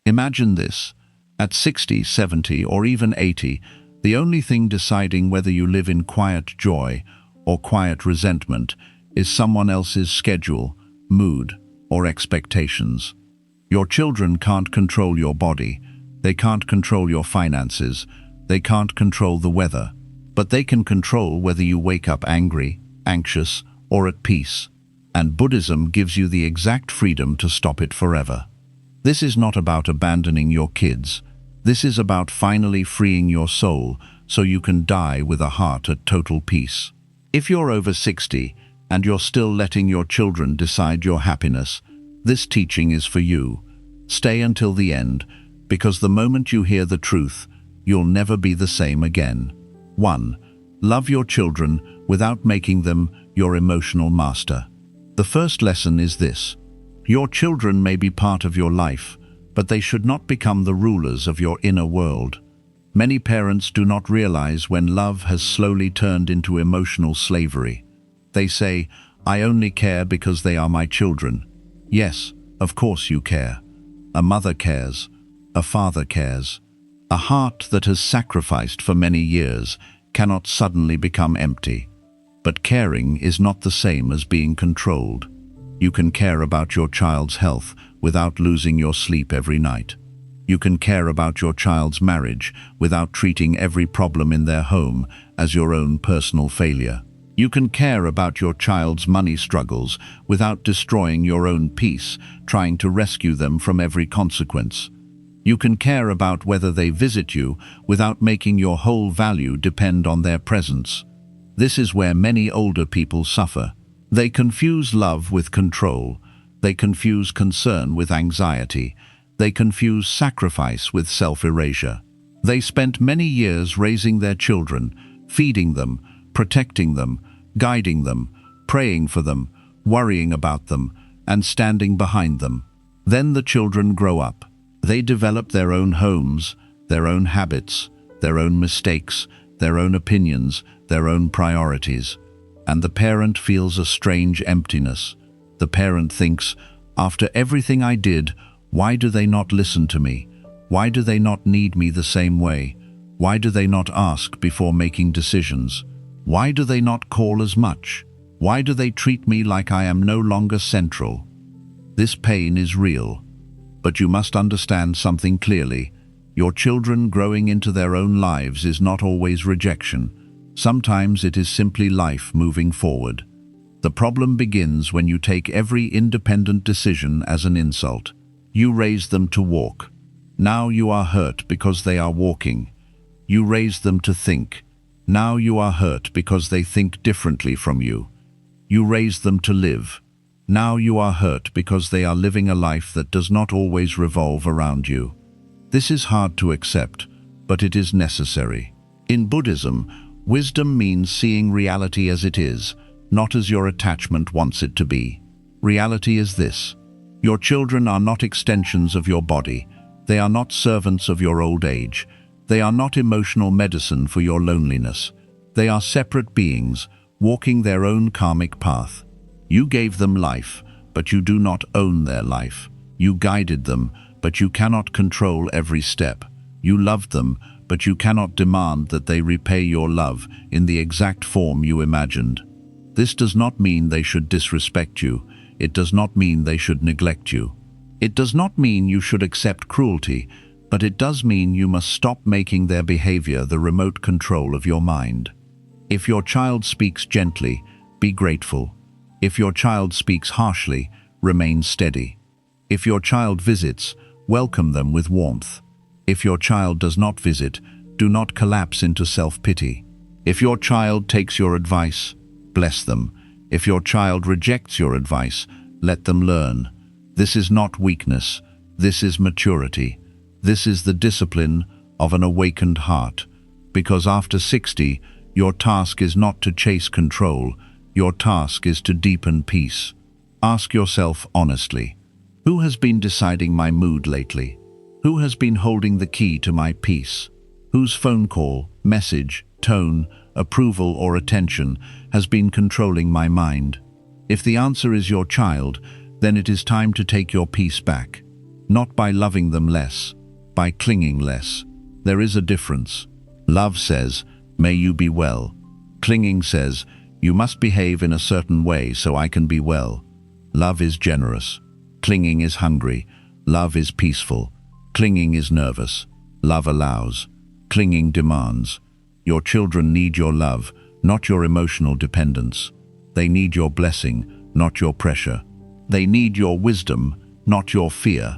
Imagine this. At 60, 70, or even 80, the only thing deciding whether you live in quiet joy or quiet resentment is someone else's schedule, mood, or expectations. Your children can't control your body, they can't control your finances, they can't control the weather, but they can control whether you wake up angry, anxious, or at peace. And Buddhism gives you the exact freedom to stop it forever. This is not about abandoning your kids. This is about finally freeing your soul so you can die with a heart at total peace. If you're over 60 and you're still letting your children decide your happiness, this teaching is for you. Stay until the end, because the moment you hear the truth, you'll never be the same again. 1. Love your children without making them your emotional master. The first lesson is this: your children may be part of your life, but they should not become the rulers of your inner world. Many parents do not realize when love has slowly turned into emotional slavery. They say, "I only care because they are my children." Yes, of course you care. A mother cares. A father cares. A heart that has sacrificed for many years cannot suddenly become empty. But caring is not the same as being controlled. You can care about your child's health without losing your sleep every night. You can care about your child's marriage without treating every problem in their home as your own personal failure. You can care about your child's money struggles without destroying your own peace, trying to rescue them from every consequence. You can care about whether they visit you without making your whole value depend on their presence. This is where many older people suffer. They confuse love with control. They confuse concern with anxiety. They confuse sacrifice with self-erasure. They spent many years raising their children, feeding them, protecting them, guiding them, praying for them, worrying about them, and standing behind them. Then the children grow up. They develop their own homes, their own habits, their own mistakes, their own opinions, their own priorities. And the parent feels a strange emptiness. The parent thinks, after everything I did, why do they not listen to me? Why do they not need me the same way? Why do they not ask before making decisions? Why do they not call as much? Why do they treat me like I am no longer central? This pain is real. But you must understand something clearly. Your children growing into their own lives is not always rejection. Sometimes it is simply life moving forward. The problem begins when you take every independent decision as an insult. You raise them to walk. Now you are hurt because they are walking. You raise them to think. Now you are hurt because they think differently from you. You raise them to live. Now you are hurt because they are living a life that does not always revolve around you. This is hard to accept, but it is necessary. In Buddhism, wisdom means seeing reality as it is, not as your attachment wants it to be. Reality is this: your children are not extensions of your body. They are not servants of your old age. They are not emotional medicine for your loneliness. They are separate beings, walking their own karmic path. You gave them life, but you do not own their life. You guided them, but you cannot control every step. You loved them, but you cannot demand that they repay your love in the exact form you imagined. This does not mean they should disrespect you. It does not mean they should neglect you. It does not mean you should accept cruelty, but it does mean you must stop making their behavior the remote control of your mind. If your child speaks gently, be grateful. If your child speaks harshly, remain steady. If your child visits, welcome them with warmth. If your child does not visit, do not collapse into self-pity. If your child takes your advice, bless them. If your child rejects your advice, let them learn. This is not weakness. This is maturity. This is the discipline of an awakened heart. Because after 60, your task is not to chase control. Your task is to deepen peace. Ask yourself honestly, who has been deciding my mood lately? Who has been holding the key to my peace? Whose phone call, message, tone, approval or attention has been controlling my mind? If the answer is your child, then it is time to take your peace back. not by loving them less, by clinging less. There is a difference. Love says, "May you be well." Clinging says, "You must behave in a certain way so I can be well." Love is generous. Clinging is hungry. Love is peaceful. Clinging is nervous. Love allows. Clinging demands. Your children need your love, not your emotional dependence. They need your blessing, not your pressure. They need your wisdom, not your fear.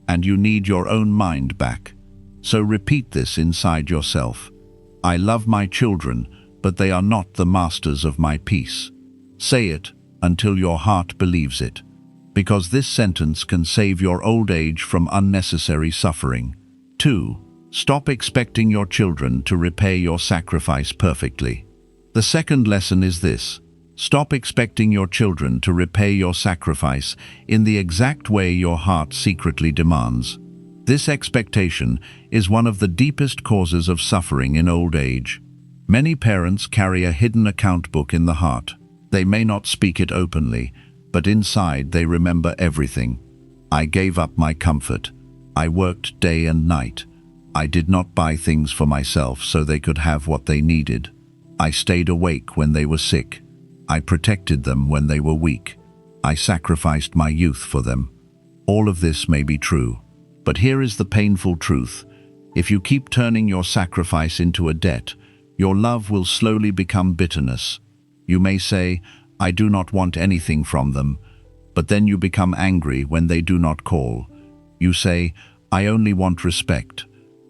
And you need your own mind back. So repeat this inside yourself. I love my children, but they are not the masters of my peace. Say it until your heart believes it, because this sentence can save your old age from unnecessary suffering. 2. Stop expecting your children to repay your sacrifice perfectly. The second lesson is this: stop expecting your children to repay your sacrifice in the exact way your heart secretly demands. This expectation is one of the deepest causes of suffering in old age. Many parents carry a hidden account book in the heart. They may not speak it openly, but inside they remember everything. I gave up my comfort. I worked day and night. I did not buy things for myself so they could have what they needed. I stayed awake when they were sick. I protected them when they were weak. I sacrificed my youth for them. All of this may be true, but here is the painful truth. If you keep turning your sacrifice into a debt, your love will slowly become bitterness. You may say, "I do not want anything from them," but then you become angry when they do not call. You say, "I only want respect,"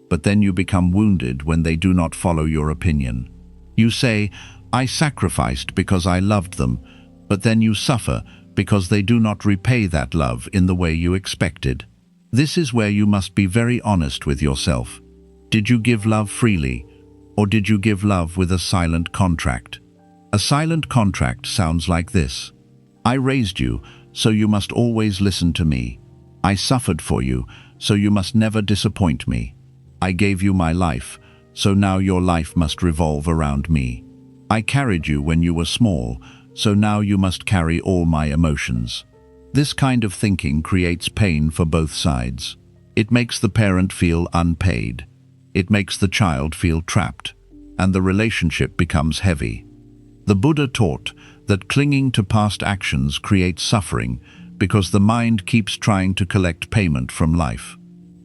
but then you become wounded when they do not follow your opinion. You say, "I sacrificed because I loved them," but then you suffer because they do not repay that love in the way you expected. This is where you must be very honest with yourself. Did you give love freely, or did you give love with a silent contract? A silent contract sounds like this: I raised you, so you must always listen to me. I suffered for you, so you must never disappoint me. I gave you my life, so now your life must revolve around me. I carried you when you were small, so now you must carry all my emotions. This kind of thinking creates pain for both sides. It makes the parent feel unpaid. It makes the child feel trapped, and the relationship becomes heavy. The Buddha taught that clinging to past actions creates suffering because the mind keeps trying to collect payment from life.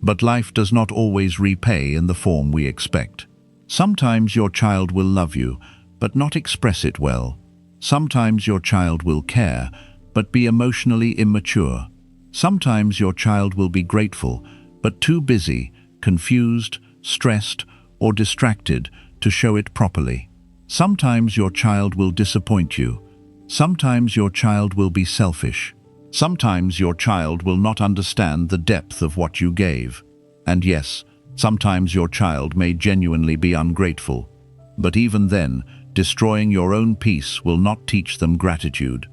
But life does not always repay in the form we expect. Sometimes your child will love you, but not express it well. Sometimes your child will care, but be emotionally immature. Sometimes your child will be grateful, but too busy, confused, stressed, or distracted to show it properly. Sometimes your child will disappoint you. Sometimes your child will be selfish. Sometimes your child will not understand the depth of what you gave. And yes, sometimes your child may genuinely be ungrateful. But even then, destroying your own peace will not teach them gratitude.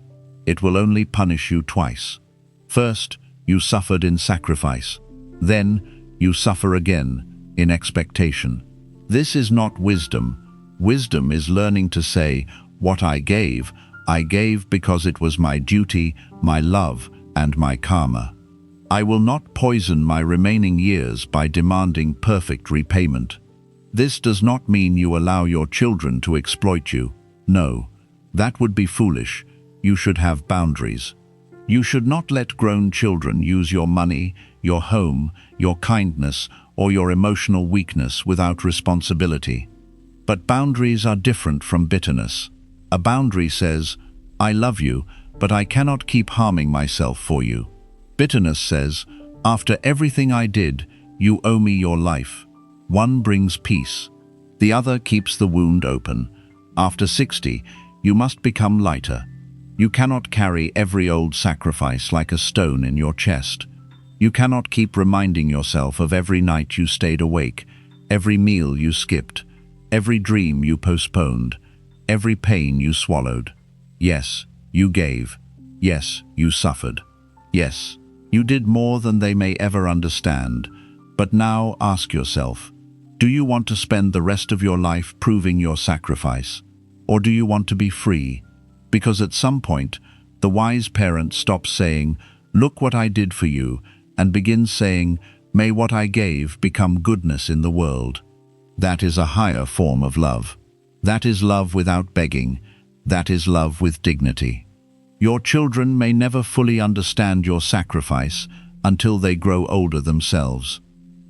It will only punish you twice. First, you suffered in sacrifice. Then, you suffer again in expectation. This is not wisdom. Wisdom is learning to say, what I gave because it was my duty, my love, and my karma. I will not poison my remaining years by demanding perfect repayment. This does not mean you allow your children to exploit you. No, that would be foolish. You should have boundaries. You should not let grown children use your money, your home, your kindness, or your emotional weakness without responsibility. But boundaries are different from bitterness. A boundary says, I love you, but I cannot keep harming myself for you. Bitterness says, after everything I did, you owe me your life. One brings peace. The other keeps the wound open. After 60, you must become lighter. You cannot carry every old sacrifice like a stone in your chest. You cannot keep reminding yourself of every night you stayed awake, every meal you skipped, every dream you postponed, every pain you swallowed. Yes, you gave. Yes, you suffered. Yes, you did more than they may ever understand. But now ask yourself, do you want to spend the rest of your life proving your sacrifice? Or do you want to be free? Because at some point, the wise parent stops saying, look what I did for you, and begin saying, "May what I gave become goodness in the world." That is a higher form of love. That is love without begging. That is love with dignity. Your children may never fully understand your sacrifice until they grow older themselves.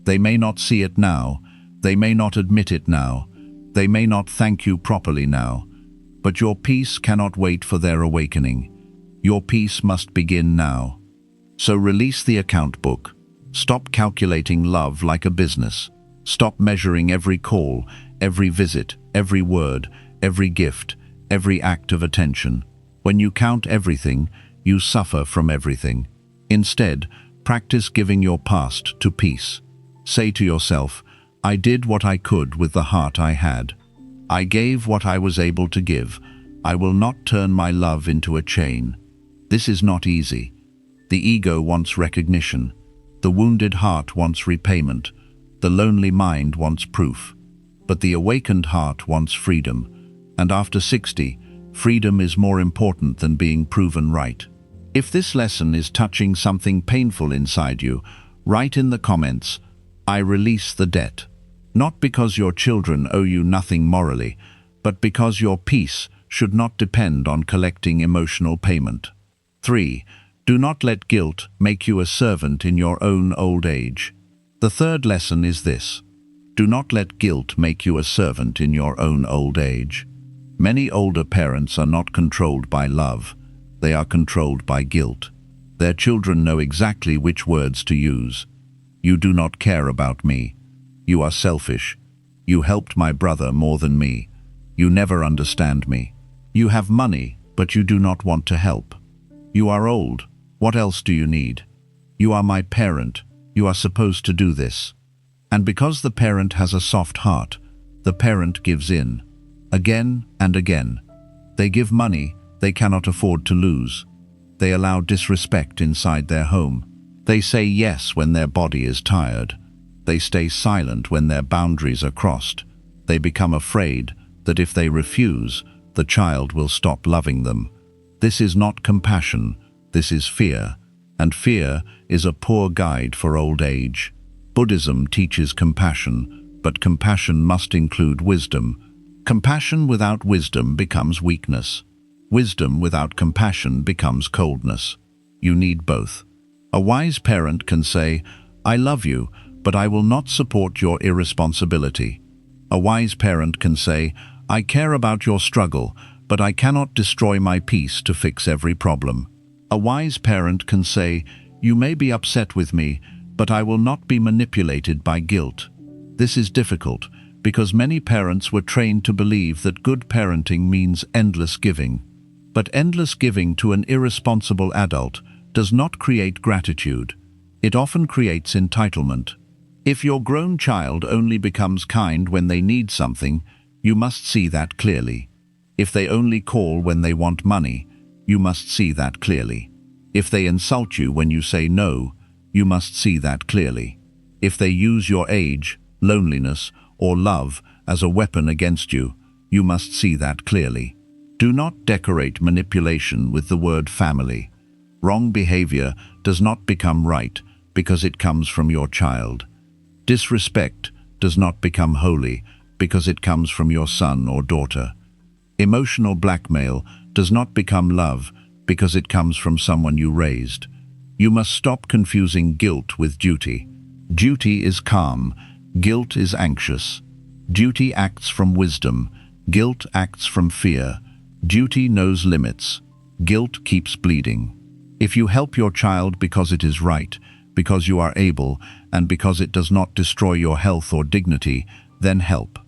They may not see it now. They may not admit it now. They may not thank you properly now. But your peace cannot wait for their awakening. Your peace must begin now. So release the account book. Stop calculating love like a business. Stop measuring every call, every visit, every word, every gift, every act of attention. When you count everything, you suffer from everything. Instead, practice giving your past to peace. Say to yourself, "I did what I could with the heart I had. I gave what I was able to give. I will not turn my love into a chain." This is not easy. The ego wants recognition. The wounded heart wants repayment. The lonely mind wants proof. But the awakened heart wants freedom. And after 60, freedom is more important than being proven right. If this lesson is touching something painful inside you, write in the comments, "I release the debt." Not because your children owe you nothing morally, but because your peace should not depend on collecting emotional payment. 3. Do not let guilt make you a servant in your own old age. The third lesson is this: do not let guilt make you a servant in your own old age. Many older parents are not controlled by love. They are controlled by guilt. Their children know exactly which words to use. "You do not care about me. You are selfish. You helped my brother more than me. You never understand me. You have money, but you do not want to help. You are old. What else do you need? You are my parent. You are supposed to do this." And because the parent has a soft heart, the parent gives in. Again and again. They give money they cannot afford to lose. They allow disrespect inside their home. They say yes when their body is tired. They stay silent when their boundaries are crossed. They become afraid that if they refuse, the child will stop loving them. This is not compassion, this is fear, and fear is a poor guide for old age. Buddhism teaches compassion, but compassion must include wisdom. Compassion without wisdom becomes weakness. Wisdom without compassion becomes coldness. You need both. A wise parent can say, "I love you, but I will not support your irresponsibility." A wise parent can say, "I care about your struggle, but I cannot destroy my peace to fix every problem." A wise parent can say, "You may be upset with me, but I will not be manipulated by guilt." This is difficult because many parents were trained to believe that good parenting means endless giving. But endless giving to an irresponsible adult does not create gratitude. It often creates entitlement. If your grown child only becomes kind when they need something, you must see that clearly. If they only call when they want money, you must see that clearly. If they insult you when you say no, you must see that clearly. If they use your age, loneliness, or love as a weapon against you, you must see that clearly. Do not decorate manipulation with the word family. Wrong behavior does not become right because it comes from your child. Disrespect does not become holy because it comes from your son or daughter. Emotional blackmail does not become love because it comes from someone you raised. You must stop confusing guilt with duty. Duty is calm, guilt is anxious. Duty acts from wisdom, guilt acts from fear. Duty knows limits, guilt keeps bleeding. If you help your child because it is right, because you are able, and because it does not destroy your health or dignity, then help.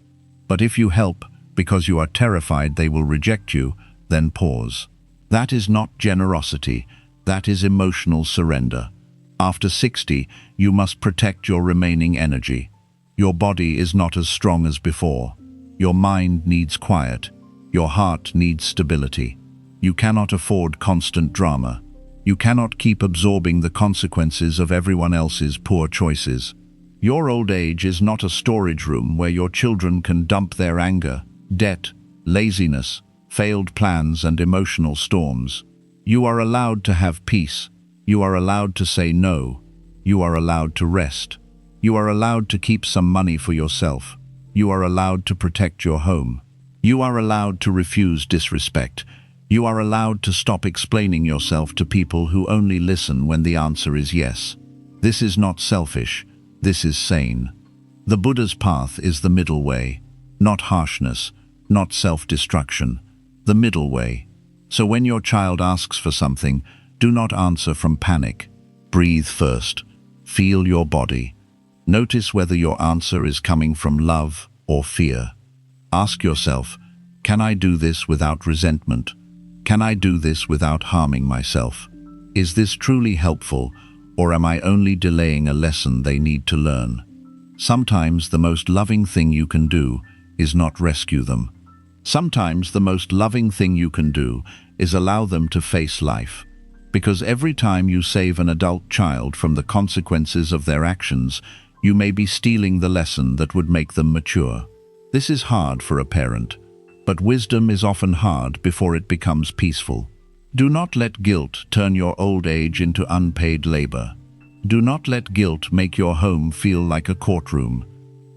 But if you help because you are terrified they will reject you, then pause. That is not generosity, that is emotional surrender. After 60, you must protect your remaining energy. Your body is not as strong as before. Your mind needs quiet. Your heart needs stability. You cannot afford constant drama. You cannot keep absorbing the consequences of everyone else's poor choices. Your old age is not a storage room where your children can dump their anger, debt, laziness, failed plans, and emotional storms. You are allowed to have peace. You are allowed to say no. You are allowed to rest. You are allowed to keep some money for yourself. You are allowed to protect your home. You are allowed to refuse disrespect. You are allowed to stop explaining yourself to people who only listen when the answer is yes. This is not selfish. This is sane. The Buddha's path is the middle way, not harshness, not self-destruction, the middle way. So when your child asks for something, do not answer from panic. Breathe first. Feel your body. Notice whether your answer is coming from love or fear. Ask yourself, can I do this without resentment? Can I do this without harming myself? Is this truly helpful, or am I only delaying a lesson they need to learn? Sometimes the most loving thing you can do is not rescue them. Sometimes the most loving thing you can do is allow them to face life. Because every time you save an adult child from the consequences of their actions, you may be stealing the lesson that would make them mature. This is hard for a parent, but wisdom is often hard before it becomes peaceful. Do not let guilt turn your old age into unpaid labor. Do not let guilt make your home feel like a courtroom.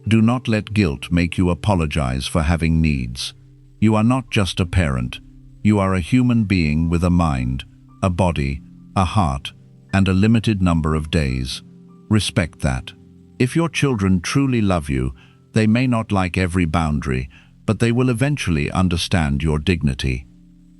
Do not let guilt make you apologize for having needs. You are not just a parent. You are a human being with a mind, a body, a heart, and a limited number of days. Respect that. If your children truly love you, they may not like every boundary, but they will eventually understand your dignity.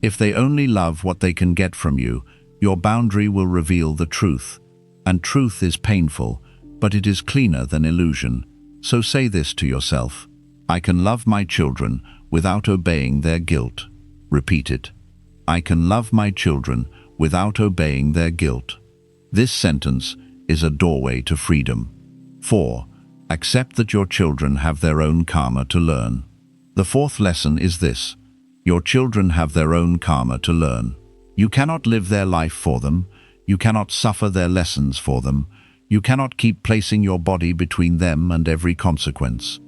If they only love what they can get from you, your boundary will reveal the truth. And truth is painful, but it is cleaner than illusion. So say this to yourself: I can love my children without obeying their guilt. Repeat it. I can love my children without obeying their guilt. This sentence is a doorway to freedom. 4. Accept that your children have their own karma to learn. The fourth lesson is this: your children have their own karma to learn. You cannot live their life for them. You cannot suffer their lessons for them. You cannot keep placing your body between them and every consequence.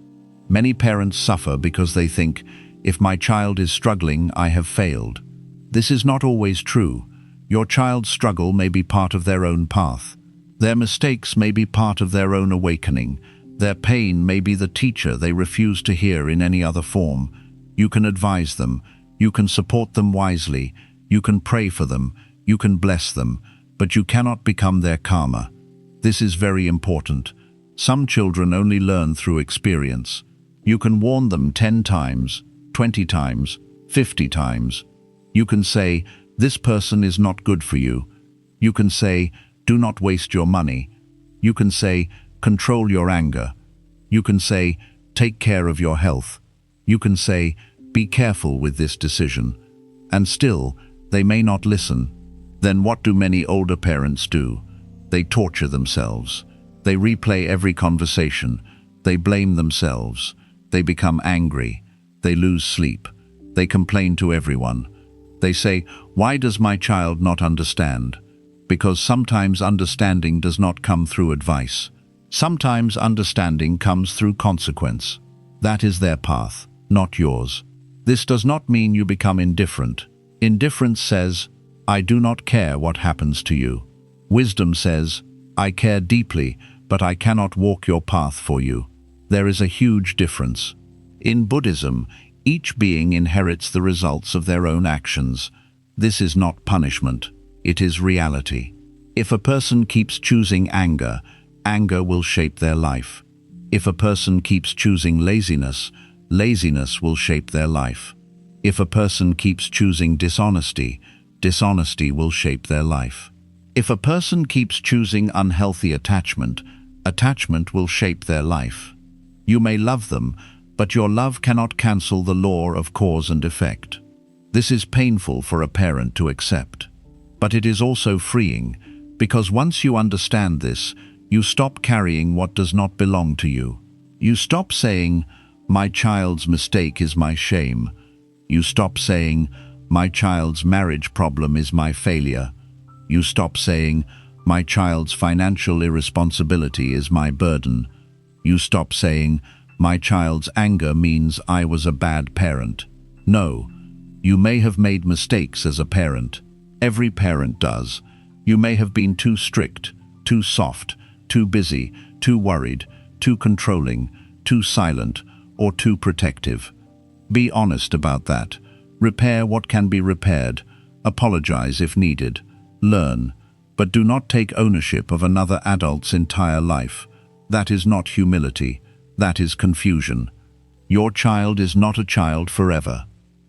Many parents suffer because they think, if my child is struggling, I have failed. This is not always true. Your child's struggle may be part of their own path. Their mistakes may be part of their own awakening. Their pain may be the teacher they refuse to hear in any other form. You can advise them. You can support them wisely. You can pray for them. You can bless them. But you cannot become their karma. This is very important. Some children only learn through experience. You can warn them 10 times, 20 times, 50 times. You can say, this person is not good for you. You can say, do not waste your money. You can say, control your anger. You can say, take care of your health. You can say, be careful with this decision. And still, they may not listen. Then what do many older parents do? They torture themselves. They replay every conversation. They blame themselves. They become angry. They lose sleep. They complain to everyone. They say, why does my child not understand? Because sometimes understanding does not come through advice. Sometimes understanding comes through consequence. That is their path, not yours. This does not mean you become indifferent. Indifference says, I do not care what happens to you. Wisdom says, I care deeply, but I cannot walk your path for you. There is a huge difference. In Buddhism, each being inherits the results of their own actions. This is not punishment, it is reality. If a person keeps choosing anger, anger will shape their life. If a person keeps choosing laziness, laziness will shape their life. If a person keeps choosing dishonesty, dishonesty will shape their life. If a person keeps choosing unhealthy attachment, attachment will shape their life. You may love them, but your love cannot cancel the law of cause and effect. This is painful for a parent to accept. But it is also freeing, because once you understand this, you stop carrying what does not belong to you. You stop saying, my child's mistake is my shame. You stop saying, my child's marriage problem is my failure. You stop saying, my child's financial irresponsibility is my burden. You stop saying, my child's anger means I was a bad parent. No, you may have made mistakes as a parent. Every parent does. You may have been too strict, too soft, too busy, too worried, too controlling, too silent, or too protective. Be honest about that. Repair what can be repaired. Apologize if needed. Learn, but do not take ownership of another adult's entire life. That is not humility. That is confusion. Your child is not a child forever.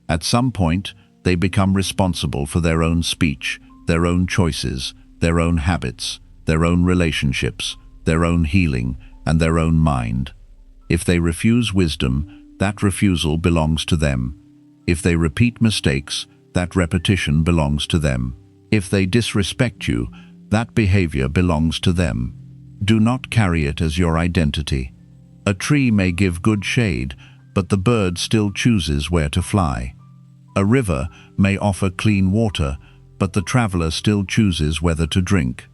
At some point, they become responsible for their own speech, their own choices, their own habits, their own relationships, their own healing, and their own mind. If they refuse wisdom, that refusal belongs to them. If they repeat mistakes, that repetition belongs to them. If they disrespect you, that behavior belongs to them. Do not carry it as your identity. A tree may give good shade, but the bird still chooses where to fly. A river may offer clean water, but the traveler still chooses whether to drink.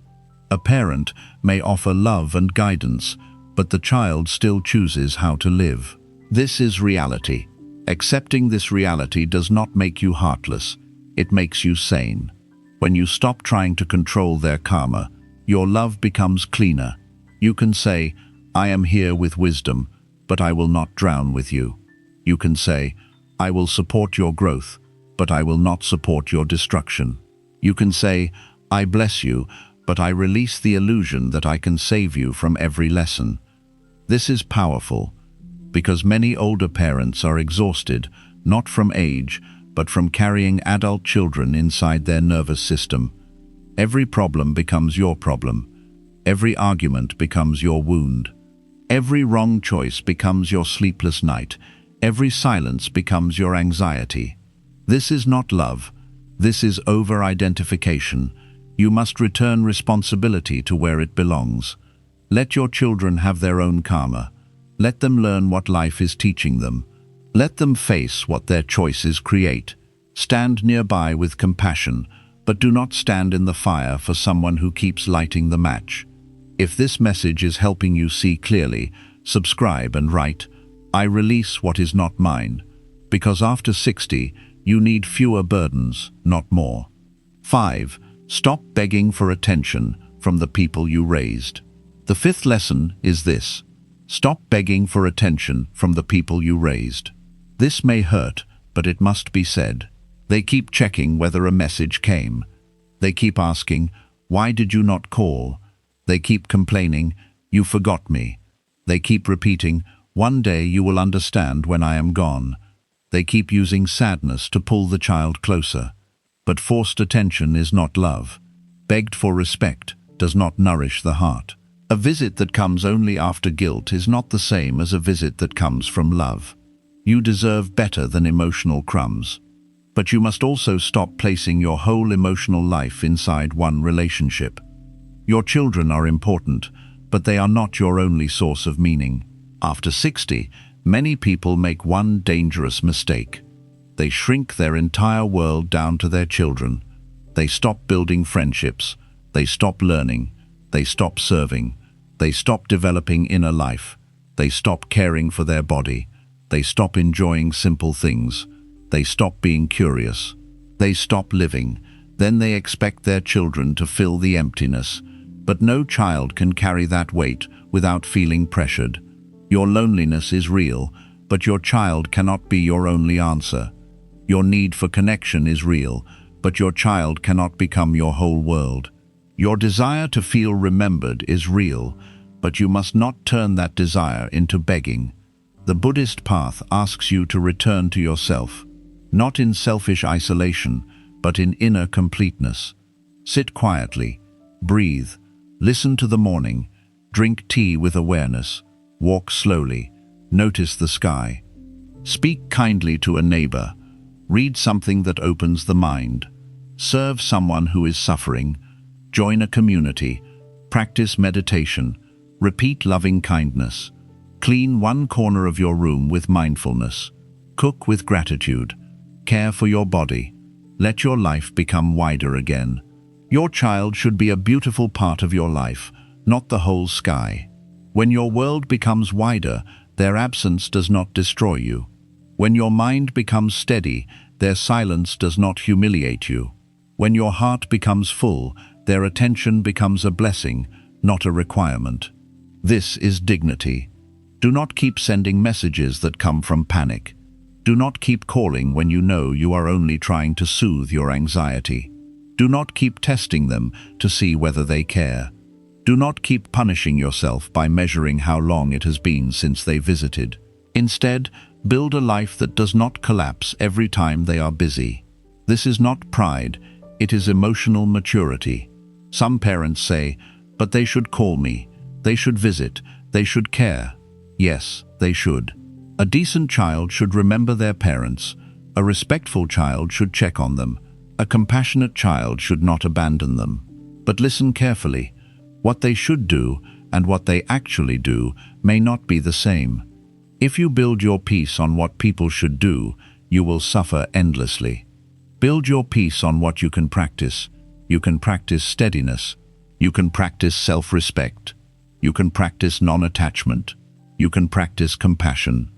A parent may offer love and guidance, but the child still chooses how to live. This is reality. Accepting this reality does not make you heartless. It makes you sane. When you stop trying to control their karma, your love becomes cleaner. You can say, "I am here with wisdom, but I will not drown with you." You can say, "I will support your growth, but I will not support your destruction." You can say, "I bless you, but I release the illusion that I can save you from every lesson." This is powerful, because many older parents are exhausted, not from age, but from carrying adult children inside their nervous system. Every problem becomes your problem. Every argument becomes your wound. Every wrong choice becomes your sleepless night. Every silence becomes your anxiety. This is not love. This is over-identification. You must return responsibility to where it belongs. Let your children have their own karma. Let them learn what life is teaching them. Let them face what their choices create. Stand nearby with compassion, but do not stand in the fire for someone who keeps lighting the match. If this message is helping you see clearly, subscribe and write, "I release what is not mine," because after 60, you need fewer burdens, not more. 5. Stop begging for attention from the people you raised. The fifth lesson is this: stop begging for attention from the people you raised. This may hurt, but it must be said. They keep checking whether a message came. They keep asking, "Why did you not call?" They keep complaining, "You forgot me." They keep repeating, "One day you will understand when I am gone." They keep using sadness to pull the child closer. But forced attention is not love. Begged for respect does not nourish the heart. A visit that comes only after guilt is not the same as a visit that comes from love. You deserve better than emotional crumbs. But you must also stop placing your whole emotional life inside one relationship. Your children are important, but they are not your only source of meaning. After 60, many people make one dangerous mistake. They shrink their entire world down to their children. They stop building friendships. They stop learning. They stop serving. They stop developing inner life. They stop caring for their body. They stop enjoying simple things. They stop being curious. They stop living. Then they expect their children to fill the emptiness. But no child can carry that weight without feeling pressured. Your loneliness is real, but your child cannot be your only answer. Your need for connection is real, but your child cannot become your whole world. Your desire to feel remembered is real, but you must not turn that desire into begging. The Buddhist path asks you to return to yourself, not in selfish isolation, but in inner completeness. Sit quietly, breathe, listen to the morning, drink tea with awareness, walk slowly, notice the sky. Speak kindly to a neighbor, read something that opens the mind, serve someone who is suffering, join a community, practice meditation, repeat loving kindness, clean one corner of your room with mindfulness, cook with gratitude, care for your body, let your life become wider again. Your child should be a beautiful part of your life, not the whole sky. When your world becomes wider, their absence does not destroy you. When your mind becomes steady, their silence does not humiliate you. When your heart becomes full, their attention becomes a blessing, not a requirement. This is dignity. Do not keep sending messages that come from panic. Do not keep calling when you know you are only trying to soothe your anxiety. Do not keep testing them to see whether they care. Do not keep punishing yourself by measuring how long it has been since they visited. Instead, build a life that does not collapse every time they are busy. This is not pride, it is emotional maturity. Some parents say, "But they should call me, they should visit, they should care." Yes, they should. A decent child should remember their parents. A respectful child should check on them. A compassionate child should not abandon them. But listen carefully. What they should do and what they actually do may not be the same. If you build your peace on what people should do, you will suffer endlessly. Build your peace on what you can practice. You can practice steadiness. You can practice self-respect. You can practice non-attachment. You can practice compassion.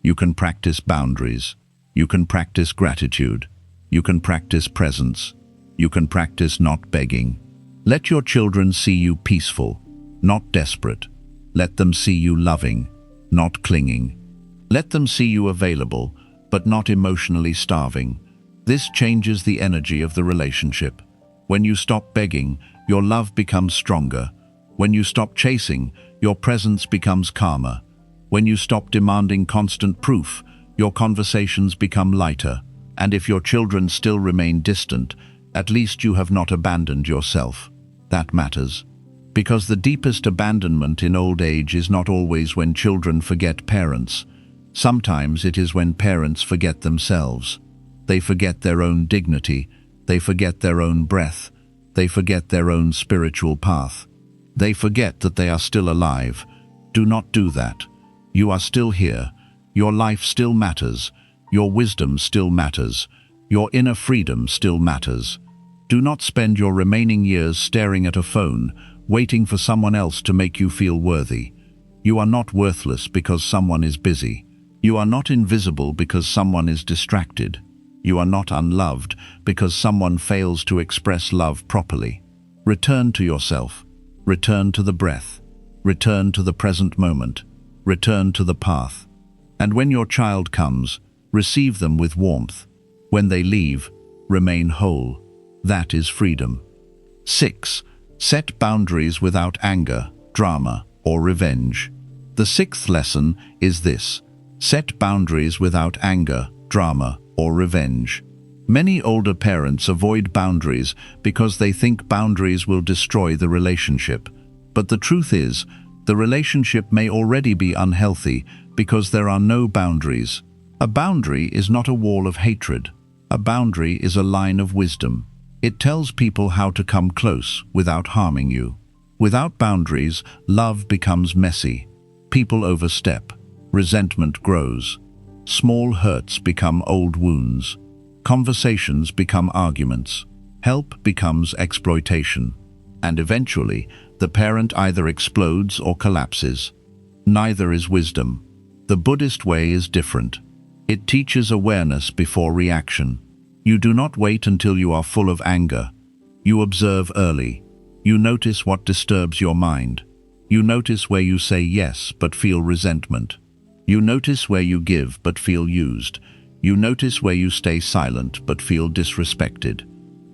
You can practice boundaries. You can practice gratitude. You can practice presence. You can practice not begging. Let your children see you peaceful, not desperate. Let them see you loving, not clinging. Let them see you available, but not emotionally starving. This changes the energy of the relationship. When you stop begging, your love becomes stronger. When you stop chasing, your presence becomes calmer. When you stop demanding constant proof, your conversations become lighter. And if your children still remain distant, at least you have not abandoned yourself. That matters. Because the deepest abandonment in old age is not always when children forget parents. Sometimes it is when parents forget themselves. They forget their own dignity. They forget their own breath. They forget their own spiritual path. They forget that they are still alive. Do not do that. You are still here. Your life still matters. Your wisdom still matters. Your inner freedom still matters. Do not spend your remaining years staring at a phone, waiting for someone else to make you feel worthy. You are not worthless because someone is busy. You are not invisible because someone is distracted. You are not unloved because someone fails to express love properly. Return to yourself. Return to the breath. Return to the present moment. Return to the path. And when your child comes, receive them with warmth. When they leave, remain whole. That is freedom. 6. Set boundaries without anger, drama, or revenge. The 6th lesson is this: set boundaries without anger, drama, or revenge. Many older parents avoid boundaries because they think boundaries will destroy the relationship. But the truth is, the relationship may already be unhealthy because there are no boundaries. A boundary is not a wall of hatred. A boundary is a line of wisdom. It tells people how to come close without harming you. Without boundaries, love becomes messy. People overstep. Resentment grows. Small hurts become old wounds. Conversations become arguments. Help becomes exploitation. And eventually, the parent either explodes or collapses. Neither is wisdom. The Buddhist way is different. It teaches awareness before reaction. You do not wait until you are full of anger. You observe early. You notice what disturbs your mind. You notice where you say yes but feel resentment. You notice where you give but feel used. You notice where you stay silent but feel disrespected.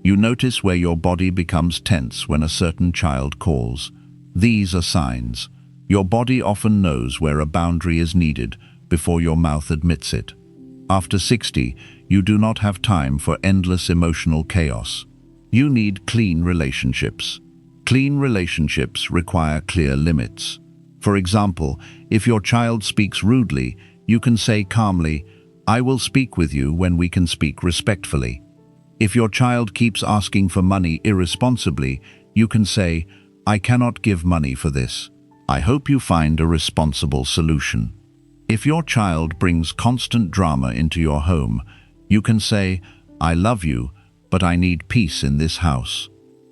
You notice where your body becomes tense when a certain child calls. These are signs. Your body often knows where a boundary is needed before your mouth admits it. After 60, you do not have time for endless emotional chaos. You need clean relationships. Clean relationships require clear limits. For example, if your child speaks rudely, you can say calmly, "I will speak with you when we can speak respectfully." If your child keeps asking for money irresponsibly, you can say, "I cannot give money for this. I hope you find a responsible solution." If your child brings constant drama into your home, you can say, "I love you, but I need peace in this house."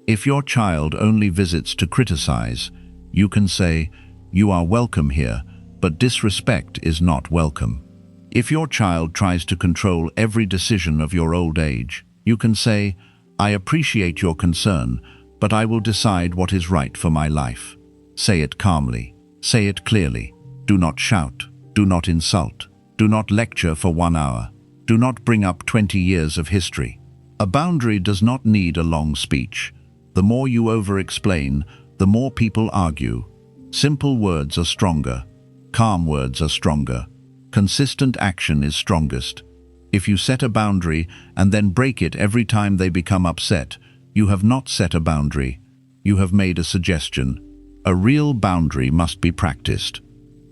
If your child only visits to criticize, you can say, "You are welcome here, but disrespect is not welcome." If your child tries to control every decision of your old age, you can say, "I appreciate your concern, but I will decide what is right for my life." Say it calmly. Say it clearly. Do not shout. Do not insult. Do not lecture for 1 hour. Do not bring up 20 years of history. A boundary does not need a long speech. The more you over-explain, the more people argue. Simple words are stronger. Calm words are stronger. Consistent action is strongest. If you set a boundary and then break it every time they become upset, you have not set a boundary. You have made a suggestion. A real boundary must be practiced.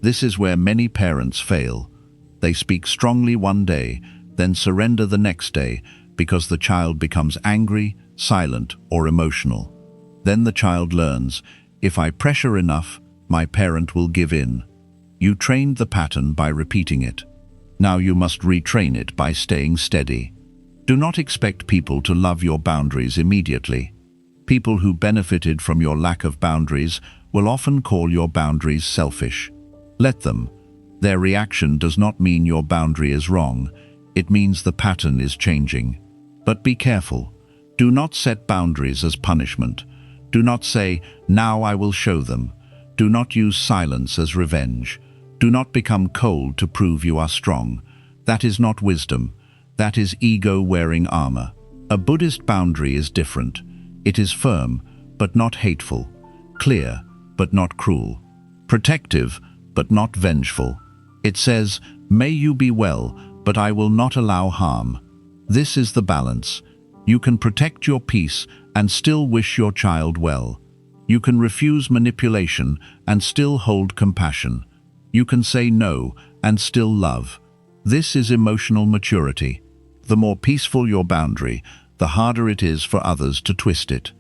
This is where many parents fail. They speak strongly one day, then surrender the next day because the child becomes angry, silent, or emotional. Then the child learns, if I pressure enough, my parent will give in. You trained the pattern by repeating it. Now you must retrain it by staying steady. Do not expect people to love your boundaries immediately. People who benefited from your lack of boundaries will often call your boundaries selfish. Let them. Their reaction does not mean your boundary is wrong. It means the pattern is changing. But be careful. Do not set boundaries as punishment. Do not say, now I will show them. Do not use silence as revenge. Do not become cold to prove you are strong. That is not wisdom. That is ego wearing armor. A Buddhist boundary is different. It is firm, but not hateful. Clear, but not cruel. Protective, but not vengeful. It says, may you be well, but I will not allow harm. This is the balance. You can protect your peace and still wish your child well. You can refuse manipulation and still hold compassion. You can say no and still love. This is emotional maturity. The more peaceful your boundary, the harder it is for others to twist it.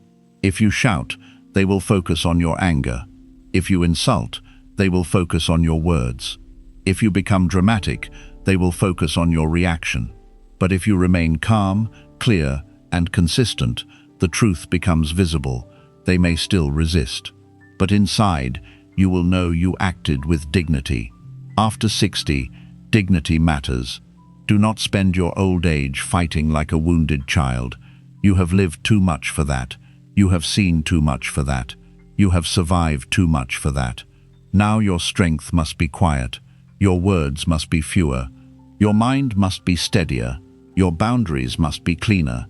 If you shout, they will focus on your anger. If you insult, they will focus on your words. If you become dramatic, they will focus on your reaction. But if you remain calm, clear, and consistent, the truth becomes visible. They may still resist. But inside, you will know you acted with dignity. After 60, dignity matters. Do not spend your old age fighting like a wounded child. You have lived too much for that. You have seen too much for that. You have survived too much for that. Now your strength must be quiet. Your words must be fewer. Your mind must be steadier. Your boundaries must be cleaner.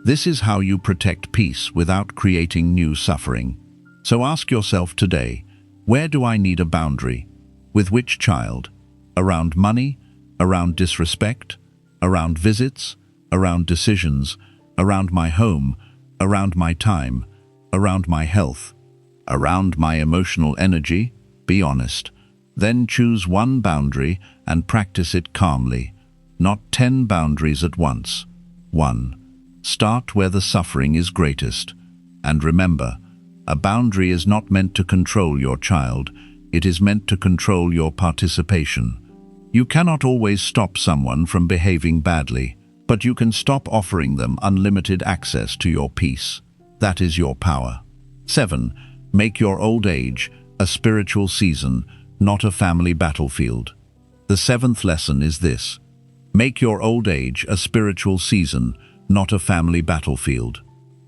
This is how you protect peace without creating new suffering. So ask yourself today, where do I need a boundary? With which child? Around money? Around disrespect? Around visits? Around decisions? Around my home? Around my time? Around my health? Around my emotional energy? Be honest. Then choose one boundary and practice it calmly. Not 10 boundaries at once. 1. Start where the suffering is greatest. And remember, a boundary is not meant to control your child. It is meant to control your participation. You cannot always stop someone from behaving badly, but you can stop offering them unlimited access to your peace. That is your power. 7. Make your old age a spiritual season, not a family battlefield. The 7th lesson is this. Make your old age a spiritual season, not a family battlefield.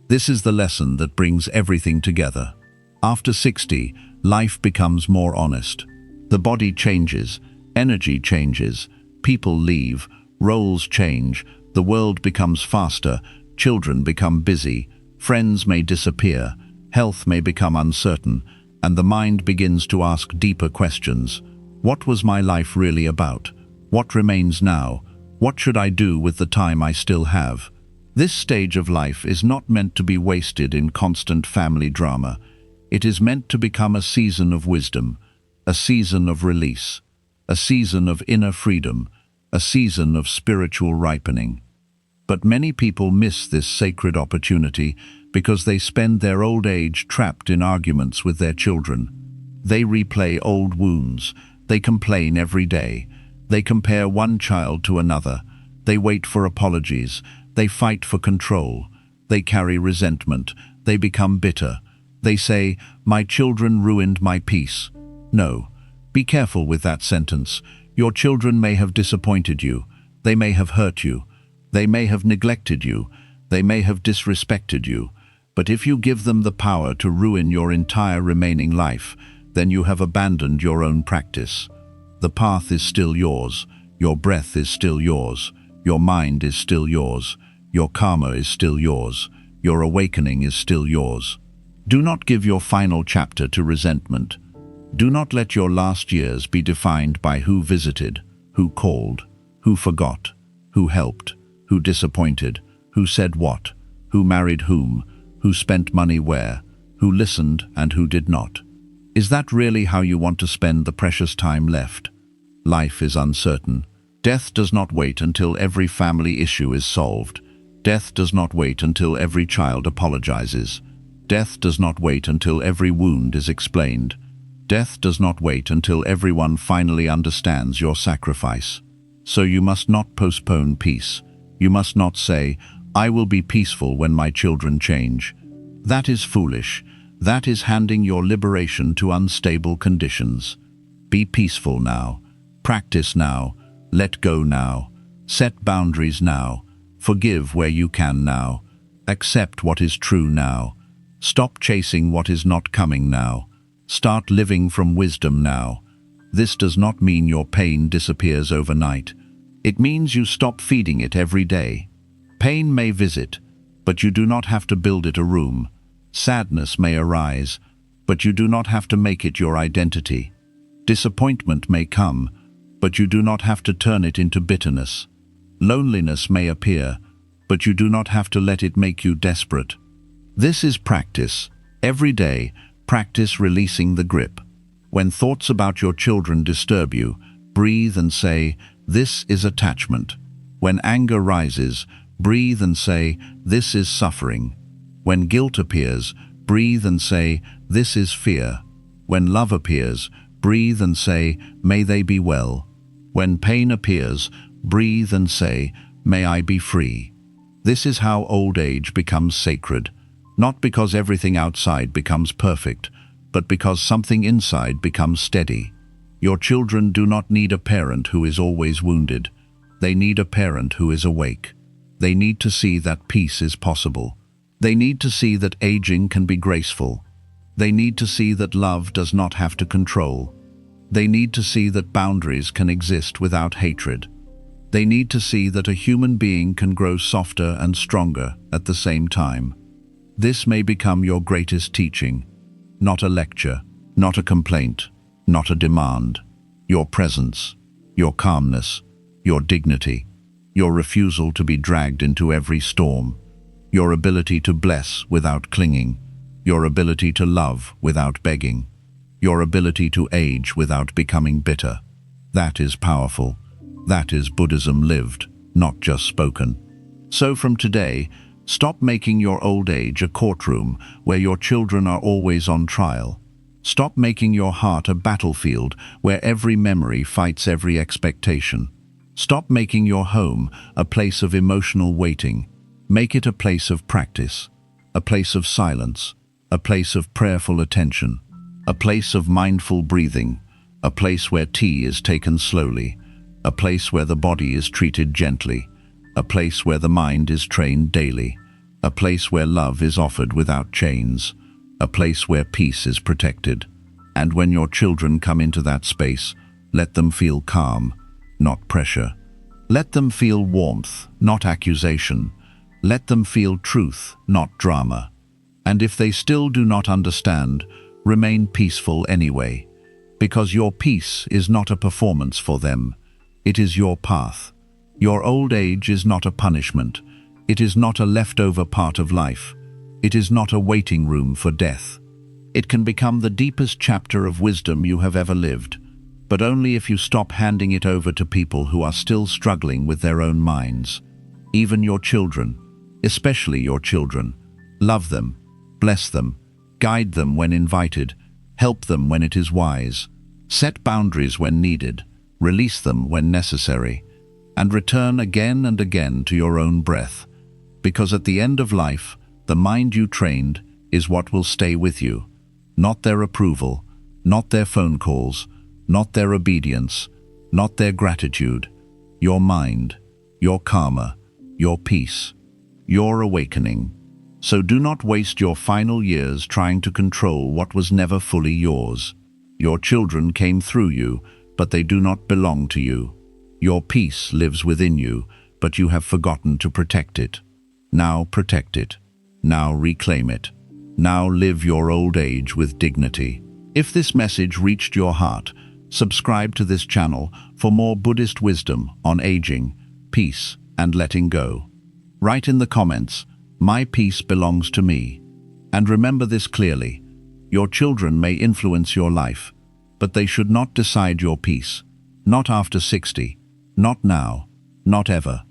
This is the lesson that brings everything together. After 60, life becomes more honest. The body changes, energy changes, people leave, roles change, the world becomes faster, children become busy, friends may disappear, health may become uncertain, and the mind begins to ask deeper questions. What was my life really about? What remains now? What should I do with the time I still have? This stage of life is not meant to be wasted in constant family drama. It is meant to become a season of wisdom, a season of release, a season of inner freedom, a season of spiritual ripening. But many people miss this sacred opportunity because they spend their old age trapped in arguments with their children. They replay old wounds. They complain every day. They compare one child to another. They wait for apologies. They fight for control. They carry resentment. They become bitter. They say, "My children ruined my peace." No, be careful with that sentence. Your children may have disappointed you. They may have hurt you. They may have neglected you. They may have disrespected you. But if you give them the power to ruin your entire remaining life, then you have abandoned your own practice. The path is still yours, your breath is still yours, your mind is still yours, your karma is still yours, your awakening is still yours. Do not give your final chapter to resentment. Do not let your last years be defined by who visited, who called, who forgot, who helped, who disappointed, who said what, who married whom, who spent money where, who listened and who did not. Is that really how you want to spend the precious time left? Life is uncertain. Death does not wait until every family issue is solved. Death does not wait until every child apologizes. Death does not wait until every wound is explained. Death does not wait until everyone finally understands your sacrifice. So you must not postpone peace. You must not say, "I will be peaceful when my children change." That is foolish. That is handing your liberation to unstable conditions. Be peaceful now. Practice now. Let go now. Set boundaries now. Forgive where you can now. Accept what is true now. Stop chasing what is not coming now. Start living from wisdom now. This does not mean your pain disappears overnight. It means you stop feeding it every day. Pain may visit, but you do not have to build it a room. Sadness may arise, but you do not have to make it your identity. Disappointment may come, but you do not have to turn it into bitterness. Loneliness may appear, but you do not have to let it make you desperate. This is practice. Every day, practice releasing the grip. When thoughts about your children disturb you, breathe and say, "This is attachment." When anger rises, breathe and say, "This is suffering." When guilt appears, breathe and say, "This is fear." When love appears, breathe and say, "May they be well." When pain appears, breathe and say, "May I be free." This is how old age becomes sacred, not because everything outside becomes perfect, but because something inside becomes steady. Your children do not need a parent who is always wounded. They need a parent who is awake. They need to see that peace is possible. They need to see that aging can be graceful. They need to see that love does not have to control. They need to see that boundaries can exist without hatred. They need to see that a human being can grow softer and stronger at the same time. This may become your greatest teaching, not a lecture, not a complaint, not a demand. Your presence, your calmness, your dignity, your refusal to be dragged into every storm, your ability to bless without clinging, your ability to love without begging, your ability to age without becoming bitter. That is powerful. That is Buddhism lived, not just spoken. So from today, stop making your old age a courtroom where your children are always on trial. Stop making your heart a battlefield where every memory fights every expectation. Stop making your home a place of emotional waiting. Make it a place of practice, a place of silence, a place of prayerful attention, a place of mindful breathing, a place where tea is taken slowly, a place where the body is treated gently, a place where the mind is trained daily, a place where love is offered without chains, a place where peace is protected. And when your children come into that space, let them feel calm, not pressure. Let them feel warmth, not accusation. Let them feel truth, not drama. And if they still do not understand, remain peaceful anyway, because your peace is not a performance for them. It is your path. Your old age is not a punishment. It is not a leftover part of life. It is not a waiting room for death. It can become the deepest chapter of wisdom you have ever lived, but only if you stop handing it over to people who are still struggling with their own minds. Even your children, especially your children. Love them, bless them, guide them when invited, help them when it is wise, set boundaries when needed, release them when necessary, and return again and again to your own breath, because at the end of life, the mind you trained is what will stay with you, not their approval, not their phone calls, not their obedience, not their gratitude, your mind, your karma, your peace, your awakening. So do not waste your final years trying to control what was never fully yours. Your children came through you, but they do not belong to you. Your peace lives within you, but you have forgotten to protect it. Now protect it. Now reclaim it. Now live your old age with dignity. If this message reached your heart, subscribe to this channel for more Buddhist wisdom on aging, peace, and letting go. Write in the comments, "My peace belongs to me." And remember this clearly: your children may influence your life, but they should not decide your peace. Not after 60, not now, not ever.